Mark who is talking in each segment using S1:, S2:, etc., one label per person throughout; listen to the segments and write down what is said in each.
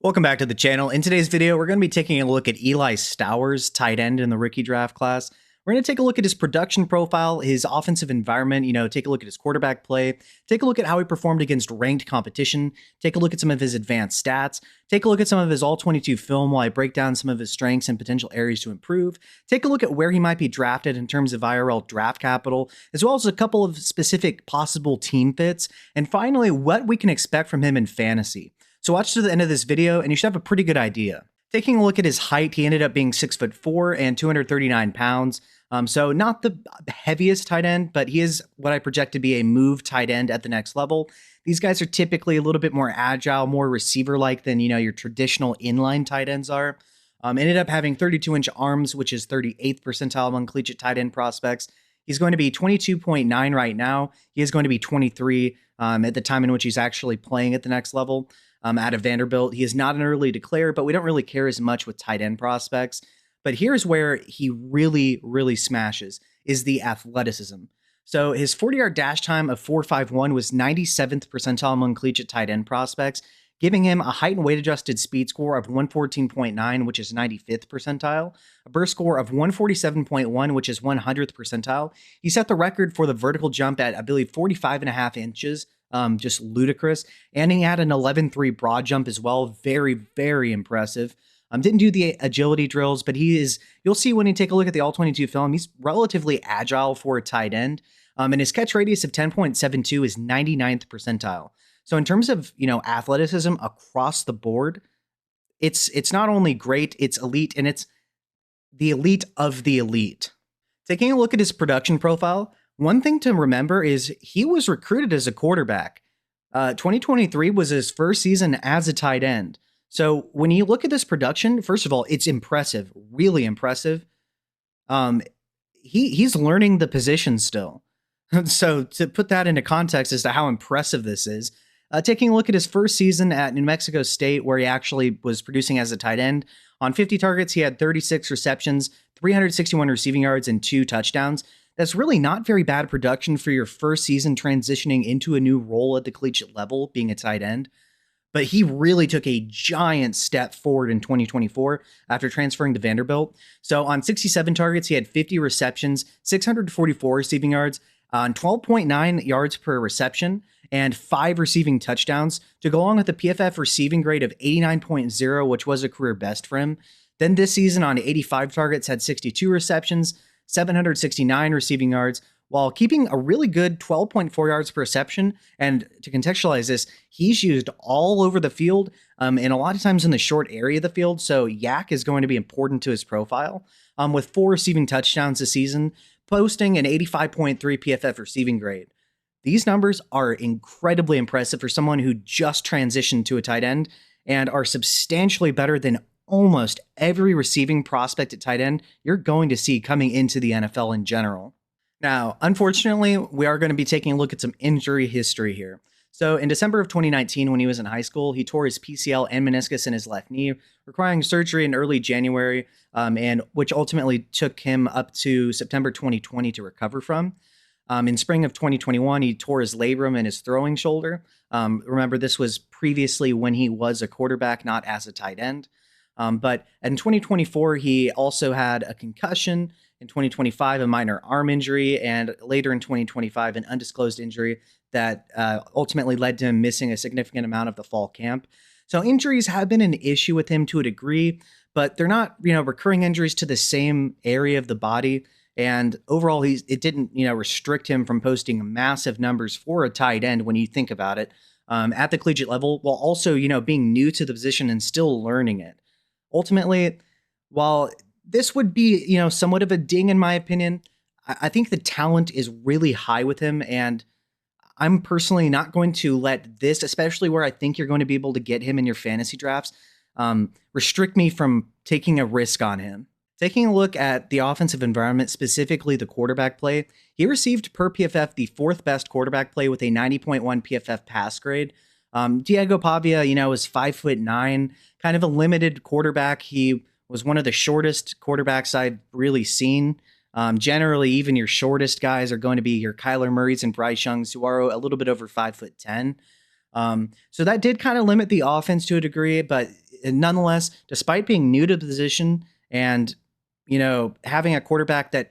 S1: Welcome back to the channel. In today's video, we're going to be taking a look at Eli Stowers, tight end in the rookie draft class. We're going to take a look at his production profile, his offensive environment, take a look at his quarterback play, take a look at how he performed against ranked competition, take a look at some of his advanced stats, take a look at some of his all-22 film while I break down some of his strengths and potential areas to improve, take a look at where he might be drafted in terms of IRL draft capital, as well as a couple of specific possible team fits, and finally, what we can expect from him in fantasy. So watch to the end of this video and you should have a pretty good idea. Taking a look at his height, he ended up being 6'4" and 239 pounds. So not the heaviest tight end, but he is what I project to be a move tight end at the next level. These guys are typically a little bit more agile, more receiver-like than, your traditional inline tight ends are. Ended up having 32-inch arms, which is 38th percentile among collegiate tight end prospects. He's going to be 22.9 right now. He is going to be 23 at the time in which he's actually playing at the next level. Out of Vanderbilt. He is not an early declare, but we don't really care as much with tight end prospects. But here's where he really, really smashes, is the athleticism. So his 40-yard dash time of 4.51 was 97th percentile among collegiate tight end prospects, giving him a height and weight adjusted speed score of 114.9, which is 95th percentile, a burst score of 147.1, which is 100th percentile. He set the record for the vertical jump at, I believe, 45.5 inches, just ludicrous. And he had an 11.3 broad jump as well. Very, very impressive. Didn't do the agility drills, but you'll see when you take a look at the all-22 film, he's relatively agile for a tight end. And his catch radius of 10.72 is 99th percentile. So in terms of, athleticism across the board, it's not only great, it's elite, and it's the elite of the elite. Taking a look at his production profile, one thing to remember is he was recruited as a quarterback. 2023 was his first season as a tight end. So when you look at this production, first of all, it's impressive, really impressive. He's learning the position still. So to put that into context as to how impressive this is, taking a look at his first season at New Mexico State, where he actually was producing as a tight end, on 50 targets, he had 36 receptions, 361 receiving yards, and 2 touchdowns. That's really not very bad production for your first season transitioning into a new role at the collegiate level, being a tight end. But he really took a giant step forward in 2024 after transferring to Vanderbilt. So on 67 targets, he had 50 receptions, 644 receiving yards, on 12.9 yards per reception, and 5 receiving touchdowns to go along with the PFF receiving grade of 89.0, which was a career best for him. Then this season on 85 targets, had 62 receptions, 769 receiving yards, while keeping a really good 12.4 yards per reception. And to contextualize this, he's used all over the field and a lot of times in the short area of the field. So Yak is going to be important to his profile with 4 receiving touchdowns this season, posting an 85.3 PFF receiving grade. These numbers are incredibly impressive for someone who just transitioned to a tight end and are substantially better than almost every receiving prospect at tight end you're going to see coming into the NFL in general. Now, unfortunately, we are going to be taking a look at some injury history here. So in December of 2019, when he was in high school, he tore his PCL and meniscus in his left knee, requiring surgery in early January, and which ultimately took him up to September 2020 to recover from. In spring of 2021, he tore his labrum in his throwing shoulder. Remember, this was previously when he was a quarterback, not as a tight end. But in 2024, he also had a concussion. In 2025, a minor arm injury, and later in 2025, an undisclosed injury that ultimately led to him missing a significant amount of the fall camp. So injuries have been an issue with him to a degree, but they're not, recurring injuries to the same area of the body. And overall, it didn't, restrict him from posting massive numbers for a tight end when you think about it at the collegiate level, while also, being new to the position and still learning it. Ultimately, while this would be, somewhat of a ding in my opinion, I think the talent is really high with him, and I'm personally not going to let this, especially where I think you're going to be able to get him in your fantasy drafts, restrict me from taking a risk on him. Taking a look at the offensive environment, specifically the quarterback play, he received per PFF the 4th best quarterback play with a 90.1 PFF pass grade. Diego Pavia, was 5'9", kind of a limited quarterback. He was one of the shortest quarterbacks I've really seen. Generally, even your shortest guys are going to be your Kyler Murrays and Bryce Youngs, who are a little bit over 5'10". So that did kind of limit the offense to a degree, but nonetheless, despite being new to the position and, having a quarterback that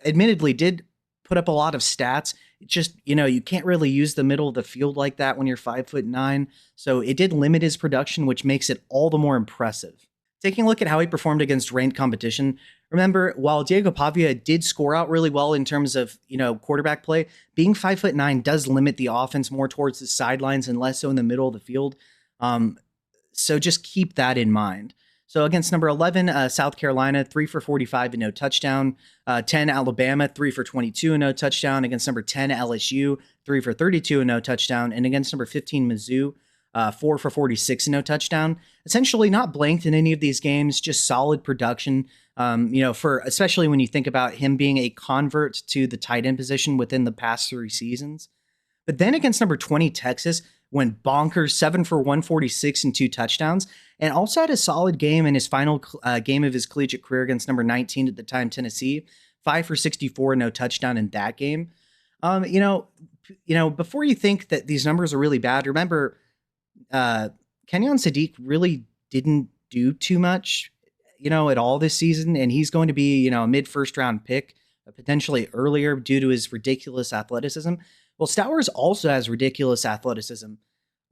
S1: admittedly did put up a lot of stats, it just, you can't really use the middle of the field like that when you're 5'9". So it did limit his production, which makes it all the more impressive. Taking a look at how he performed against ranked competition, remember, while Diego Pavia did score out really well in terms of, quarterback play, being 5'9" does limit the offense more towards the sidelines and less so in the middle of the field. So just keep that in mind. So against number 11, South Carolina, 3 for 45 and no touchdown. 10, Alabama, 3 for 22 and no touchdown. Against number 10, LSU, 3 for 32 and no touchdown. And against number 15, Mizzou, 4 for 46 and no touchdown. Essentially not blanked in any of these games, just solid production. For especially when you think about him being a convert to the tight end position within the past 3 seasons. But then against number 20, Texas, went bonkers, 7 for 146 and 2 touchdowns, and also had a solid game in his final game of his collegiate career against number 19 at the time, Tennessee, 5 for 64 and no touchdown in that game. Before you think that these numbers are really bad, remember, Kenyon Sadiq really didn't do too much, at all this season, and he's going to be, a mid-first round pick, potentially earlier due to his ridiculous athleticism. Well, Stowers also has ridiculous athleticism.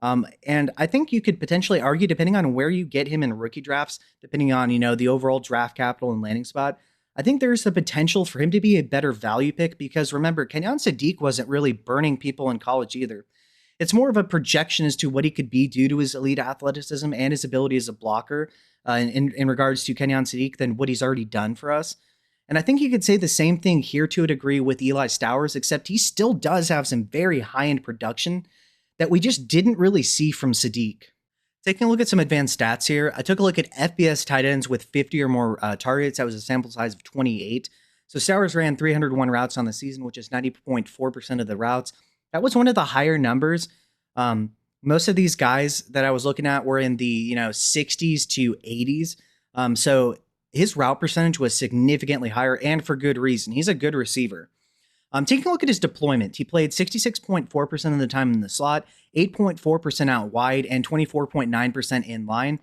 S1: And I think you could potentially argue, depending on where you get him in rookie drafts, depending on, the overall draft capital and landing spot, I think there's the potential for him to be a better value pick because remember, Kenyon Sadiq wasn't really burning people in college either. It's more of a projection as to what he could be due to his elite athleticism and his ability as a blocker in regards to Kenyon Sadiq than what he's already done for us. And I think you could say the same thing here to a degree with Eli Stowers, except he still does have some very high-end production that we just didn't really see from Sadiq. Taking a look at some advanced stats here, I took a look at FBS tight ends with 50 or more targets. That was a sample size of 28. So Stowers ran 301 routes on the season, which is 90.4% of the routes. That was one of the higher numbers. Most of these guys that I was looking at were in the 60s to 80s. So his route percentage was significantly higher and for good reason. He's a good receiver. Taking a look at his deployment, he played 66.4% of the time in the slot, 8.4% out wide, and 24.9% in line.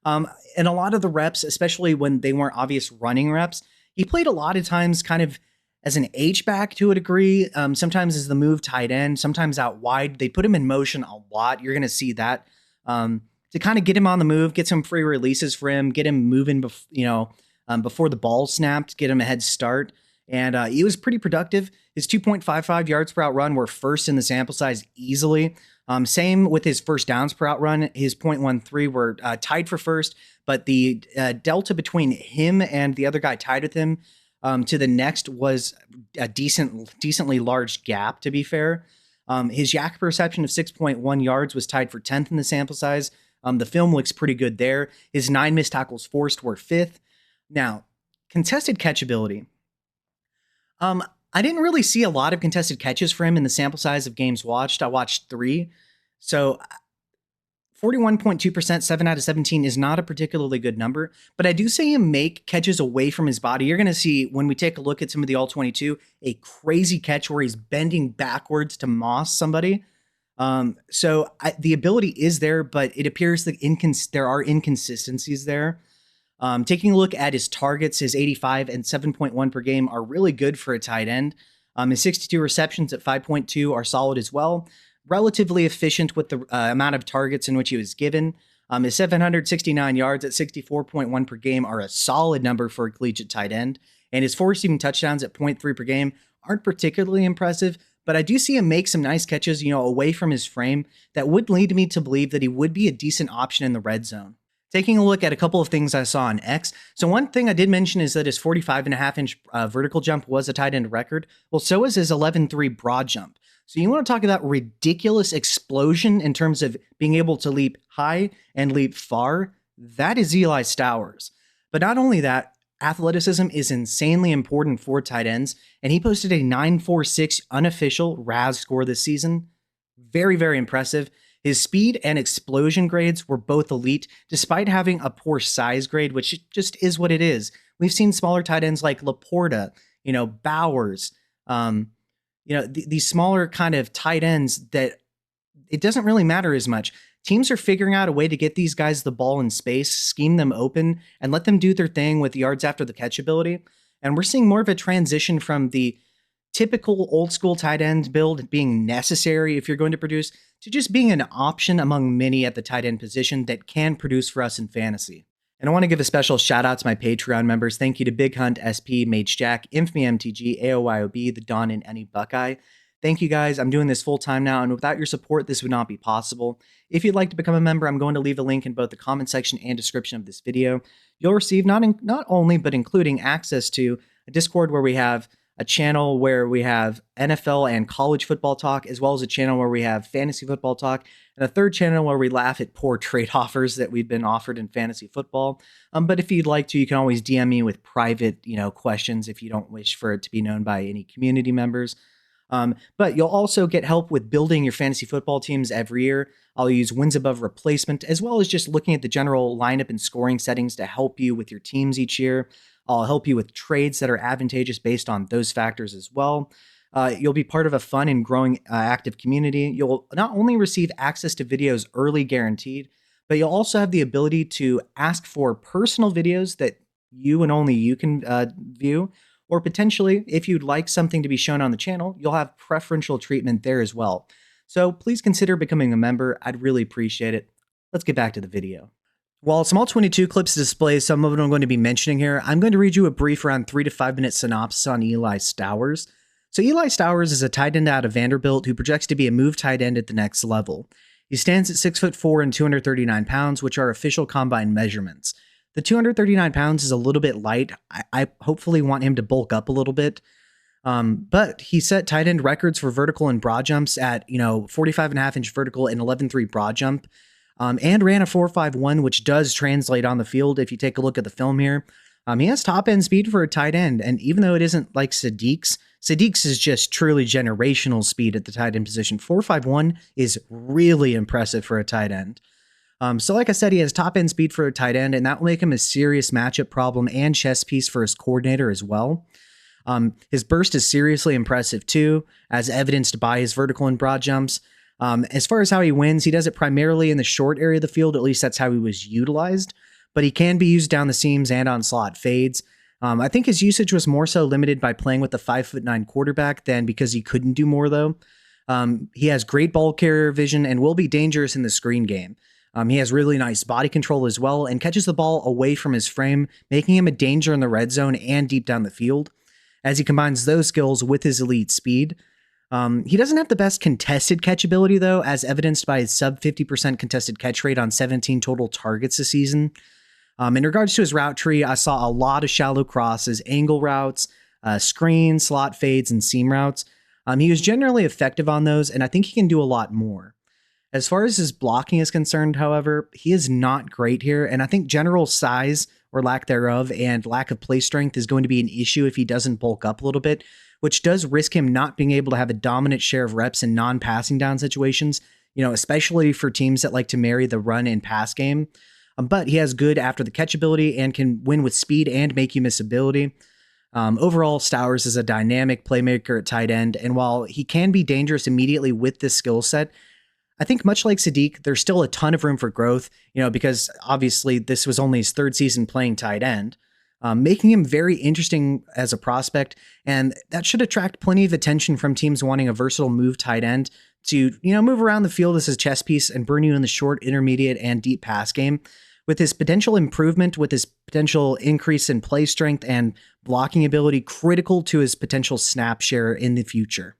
S1: And a lot of the reps, especially when they weren't obvious running reps, he played a lot of times kind of as an H-back to a degree, sometimes as the move tight end, sometimes out wide. They put him in motion a lot. You're going to see that. To kind of get him on the move, get some free releases for him, get him moving, before the ball snapped, get him a head start. And he was pretty productive. His 2.55 yards per out run were first in the sample size easily. Same with his first downs per out run. His 0.13 were tied for first, but the delta between him and the other guy tied with him to the next was a decently large gap, to be fair. His yak perception of 6.1 yards was tied for 10th in the sample size. The film looks pretty good there. His 9 missed tackles forced were 5th. Now, contested catchability. I didn't really see a lot of contested catches for him in the sample size of games watched. I watched 3. So 41.2%, 7 out of 17 is not a particularly good number, but I do see him make catches away from his body. You're going to see when we take a look at some of the All-22, a crazy catch where he's bending backwards to moss somebody. So the ability is there, but it appears that there are inconsistencies there. Taking a look at his targets, his 85 and 7.1 per game are really good for a tight end. His 62 receptions at 5.2 are solid as well. Relatively efficient with the amount of targets in which he was given. His 769 yards at 64.1 per game are a solid number for a collegiate tight end. And his 4 receiving touchdowns at 0.3 per game aren't particularly impressive, but I do see him make some nice catches, away from his frame that would lead me to believe that he would be a decent option in the red zone. Taking a look at a couple of things I saw on X. So one thing I did mention is that his 45.5-inch vertical jump was a tight end record. Well, so is his 11.3 broad jump. So you want to talk about ridiculous explosion in terms of being able to leap high and leap far. That is Eli Stowers. But not only that, athleticism is insanely important for tight ends, and he posted a 9.46 unofficial RAS score this season. Very, very impressive. His speed and explosion grades were both elite, despite having a poor size grade, which just is what it is. We've seen smaller tight ends like Laporta, Bowers, these smaller kind of tight ends that it doesn't really matter as much. Teams are figuring out a way to get these guys the ball in space, scheme them open, and let them do their thing with yards after the catch ability. And we're seeing more of a transition from the typical old school tight end build being necessary if you're going to produce to just being an option among many at the tight end position that can produce for us in fantasy. And I want to give a special shout out to my Patreon members. Thank you to Big Hunt, SP, Mage Jack, Infamy MTG, AOYOB, The Dawn, and Any Buckeye. Thank you guys. I'm doing this full time now, and without your support, this would not be possible. If you'd like to become a member, I'm going to leave a link in both the comment section and description of this video. You'll receive not only, but including access to a Discord where we have a channel where we have NFL and college football talk, as well as a channel where we have fantasy football talk, and a third channel where we laugh at poor trade offers that we've been offered in fantasy football. But if you'd like to, you can always DM me with private, questions if you don't wish for it to be known by any community members. But you'll also get help with building your fantasy football teams every year. I'll use wins above replacement, as well as just looking at the general lineup and scoring settings to help you with your teams each year. I'll help you with trades that are advantageous based on those factors as well. You'll be part of a fun and growing active community. You'll not only receive access to videos early guaranteed, but you'll also have the ability to ask for personal videos that you and only you can view. Or potentially, if you'd like something to be shown on the channel, you'll have preferential treatment there as well. So please consider becoming a member. I'd really appreciate it. Let's get back to the video. While it's all 22 clips display, some of them I'm going to be mentioning here, I'm going to read you a brief around 3 to 5 minute synopsis on Eli Stowers. So Eli Stowers is a tight end out of Vanderbilt who projects to be a move tight end at the next level. He stands at 6'4" and 239 pounds, which are official combine measurements. The 239 pounds is a little bit light. I hopefully want him to bulk up a little bit. But he set tight end records for vertical and broad jumps at, 45.5 inch vertical and 11.3 broad jump. And ran a 4.51, which does translate on the field if you take a look at the film here. He has top end speed for a tight end, and even though it isn't like Sadiq's is just truly generational speed at the tight end position. 4.51 is really impressive for a tight end. So like I said, he has top end speed for a tight end, and that will make him a serious matchup problem and chess piece for his coordinator as well. His burst is seriously impressive too, as evidenced by his vertical and broad jumps. As far as how he wins, he does it primarily in the short area of the field. At least that's how he was utilized, but he can be used down the seams and on slot fades. I think his usage was more so limited by playing with the 5'9" quarterback than because he couldn't do more though. He has great ball carrier vision and will be dangerous in the screen game. He has really nice body control as well and catches the ball away from his frame, making him a danger in the red zone and deep down the field. As he combines those skills with his elite speed, he doesn't have the best contested catch ability, though, as evidenced by his sub 50% contested catch rate on 17 total targets this season. In regards to his route tree, I saw a lot of shallow crosses, angle routes, screen, slot fades, and seam routes. He was generally effective on those, and I think he can do a lot more. As far as his blocking is concerned, however, he is not great here, and I think general size or lack thereof and lack of play strength is going to be an issue if he doesn't bulk up a little bit, which does risk him not being able to have a dominant share of reps in non-passing down situations, especially for teams that like to marry the run and pass game. But he has good after the catch ability and can win with speed and make you miss ability. Overall, Stowers is a dynamic playmaker at tight end, and while he can be dangerous immediately with this skill set, I think much like Sadiq, there's still a ton of room for growth, because obviously this was only his third season playing tight end, making him very interesting as a prospect. And that should attract plenty of attention from teams wanting a versatile move tight end to, move around the field as a chess piece and burn you in the short, intermediate, and deep pass game. With his potential improvement, with his potential increase in play strength and blocking ability critical to his potential snap share in the future.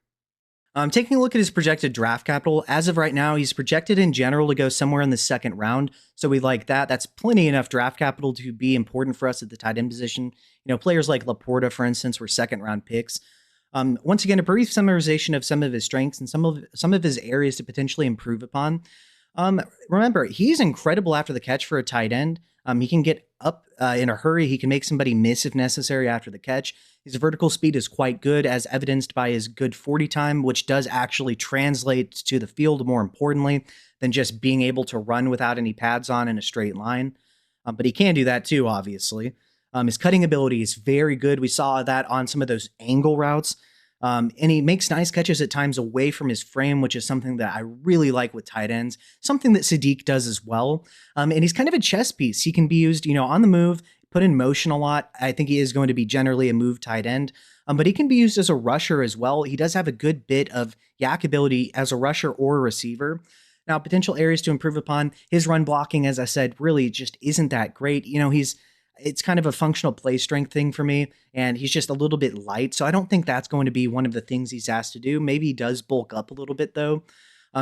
S1: Taking a look at his projected draft capital, as of right now, he's projected in general to go somewhere in the second round. So we like that. That's plenty enough draft capital to be important for us at the tight end position. Players like Laporta, for instance, were second round picks. Once again, a brief summarization of some of his strengths and some of his areas to potentially improve upon. Remember, he's incredible after the catch for a tight end. He can get up in a hurry. He can make somebody miss if necessary after the catch. His vertical speed is quite good, as evidenced by his good 40 time, which does actually translate to the field more importantly than just being able to run without any pads on in a straight line. But he can do that too, obviously. His cutting ability is very good. We saw that on some of those angle routes. And he makes nice catches at times away from his frame, which is something that I really like with tight ends, something that Sadiq does as well. And he's kind of a chess piece. He can be used, on the move, put in motion a lot. I think he is going to be generally a move tight end, but he can be used as a rusher as well. He does have a good bit of yak ability as a rusher or a receiver. Now, potential areas to improve upon his run blocking, as I said, really just isn't that great. It's kind of a functional play strength thing for me, and he's just a little bit light. So I don't think that's going to be one of the things he's asked to do. Maybe he does bulk up a little bit, though.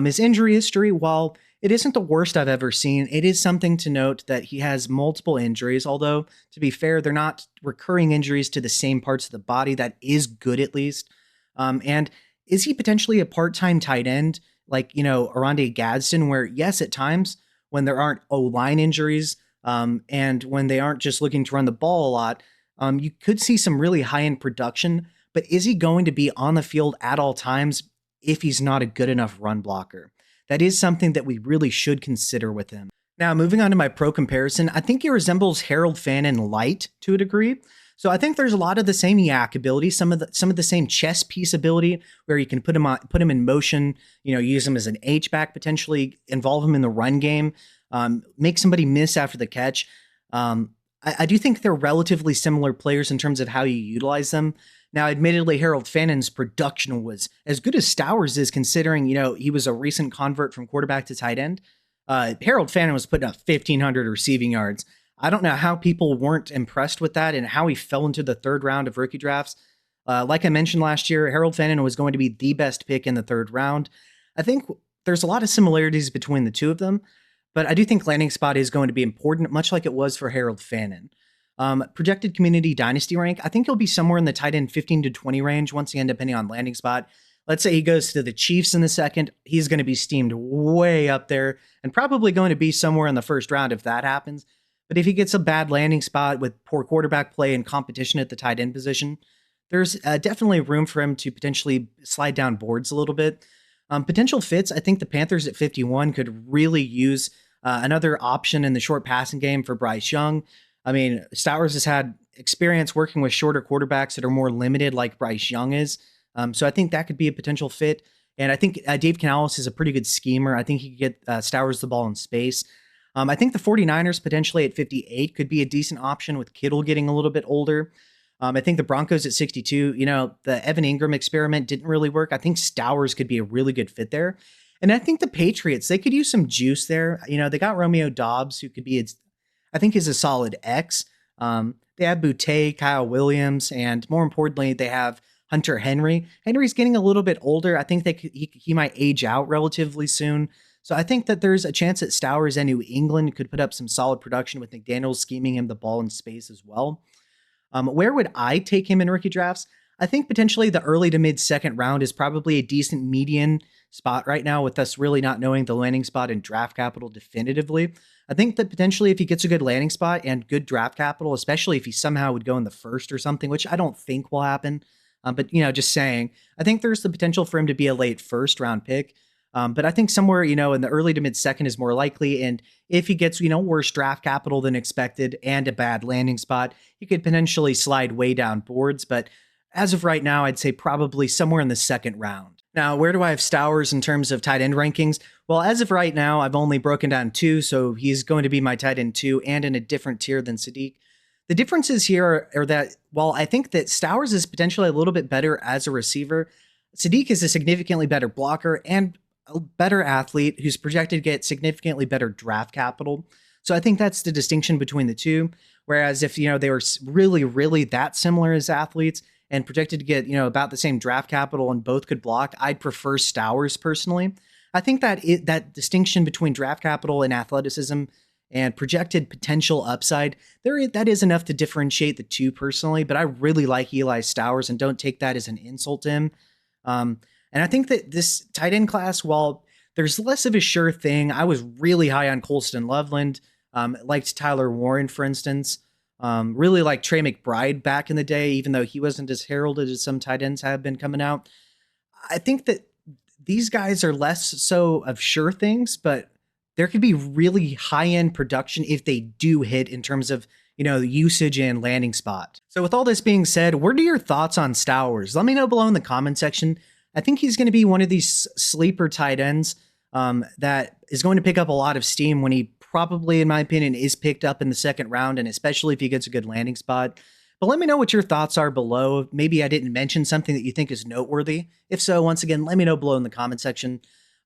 S1: His injury history, while it isn't the worst I've ever seen, it is something to note that he has multiple injuries, although, to be fair, they're not recurring injuries to the same parts of the body. That is good, at least. And is he potentially a part-time tight end, like, Oronde Gadsden, where, yes, at times, when there aren't O-line injuries, and when they aren't just looking to run the ball a lot, you could see some really high-end production, but is he going to be on the field at all times if he's not a good enough run blocker? That is something that we really should consider with him. Now, moving on to my pro comparison, I think he resembles Harold Fannin light to a degree. So I think there's a lot of the same yak ability, some of the same chess piece ability, where you can put him in motion, use him as an H-back, potentially involve him in the run game, make somebody miss after the catch. I do think they're relatively similar players in terms of how you utilize them. Now, admittedly, Harold Fannin's production was as good as Stowers is, considering, he was a recent convert from quarterback to tight end. Harold Fannin was putting up 1,500 receiving yards. I don't know how people weren't impressed with that and how he fell into the third round of rookie drafts. Like I mentioned last year, Harold Fannin was going to be the best pick in the third round. I think there's a lot of similarities between the two of them, but I do think landing spot is going to be important, much like it was for Harold Fannin. Projected community dynasty rank, I think he'll be somewhere in the tight end 15 to 20 range, once again, depending on landing spot. Let's say he goes to the Chiefs in the second, he's going to be steamed way up there and probably going to be somewhere in the first round if that happens. But if he gets a bad landing spot with poor quarterback play and competition at the tight end position, there's definitely room for him to potentially slide down boards a little bit. Potential fits, I think the Panthers at 51 could really use another option in the short passing game for Bryce Young. I mean, Stowers has had experience working with shorter quarterbacks that are more limited, like Bryce Young is. So I think that could be a potential fit. And I think Dave Canales is a pretty good schemer. I think he could get Stowers the ball in space. I think the 49ers potentially at 58 could be a decent option with Kittle getting a little bit older. I think the Broncos at 62, the Evan Ingram experiment didn't really work. I think Stowers could be a really good fit there. And I think the Patriots, they could use some juice there. They got Romeo Dobbs, who could be, I think is a solid X. They have Boutte, Kyle Williams, and more importantly, they have Hunter Henry. Henry's getting a little bit older. I think he might age out relatively soon. So I think that there's a chance that Stowers and New England could put up some solid production with McDaniels scheming him the ball in space as well. Where would I take him in rookie drafts? I think potentially the early to mid second round is probably a decent median spot right now, with us really not knowing the landing spot and draft capital definitively. I think that potentially if he gets a good landing spot and good draft capital, especially if he somehow would go in the first or something, which I don't think will happen, but just saying, I think there's the potential for him to be a late first round pick. But I think somewhere, in the early to mid second is more likely. And if he gets, worse draft capital than expected and a bad landing spot, he could potentially slide way down boards. But as of right now, I'd say probably somewhere in the second round. Now, where do I have Stowers in terms of tight end rankings? Well, as of right now, I've only broken down 2, so he's going to be my tight end 2 and in a different tier than Sadiq. The differences here are that while I think that Stowers is potentially a little bit better as a receiver, Sadiq is a significantly better blocker and a better athlete who's projected to get significantly better draft capital. So I think that's the distinction between the two. Whereas if, they were really, really that similar as athletes and projected to get, about the same draft capital and both could block, I'd prefer Stowers personally. I think that that distinction between draft capital and athleticism and projected potential upside, that is enough to differentiate the two personally, but I really like Eli Stowers and don't take that as an insult to him. And I think that this tight end class, while there's less of a sure thing, I was really high on Colston Loveland, liked Tyler Warren, for instance, really liked Trey McBride back in the day, even though he wasn't as heralded as some tight ends have been coming out. I think that these guys are less so of sure things, but there could be really high-end production if they do hit in terms of, usage and landing spot. So with all this being said, what are your thoughts on Stowers? Let me know below in the comment section. I think he's going to be one of these sleeper tight ends that is going to pick up a lot of steam when he probably, in my opinion, is picked up in the second round, and especially if he gets a good landing spot. But let me know what your thoughts are below. Maybe I didn't mention something that you think is noteworthy. If so, once again, let me know below in the comment section.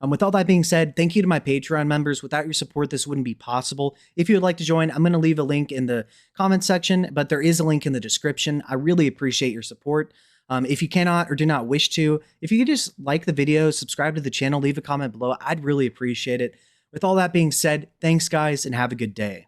S1: With all that being said, thank you to my Patreon members. Without your support, this wouldn't be possible. If you would like to join, I'm going to leave a link in the comment section, but there is a link in the description. I really appreciate your support. If you cannot or do not wish to, if you could just like the video, subscribe to the channel, leave a comment below, I'd really appreciate it. With all that being said, thanks guys, and have a good day.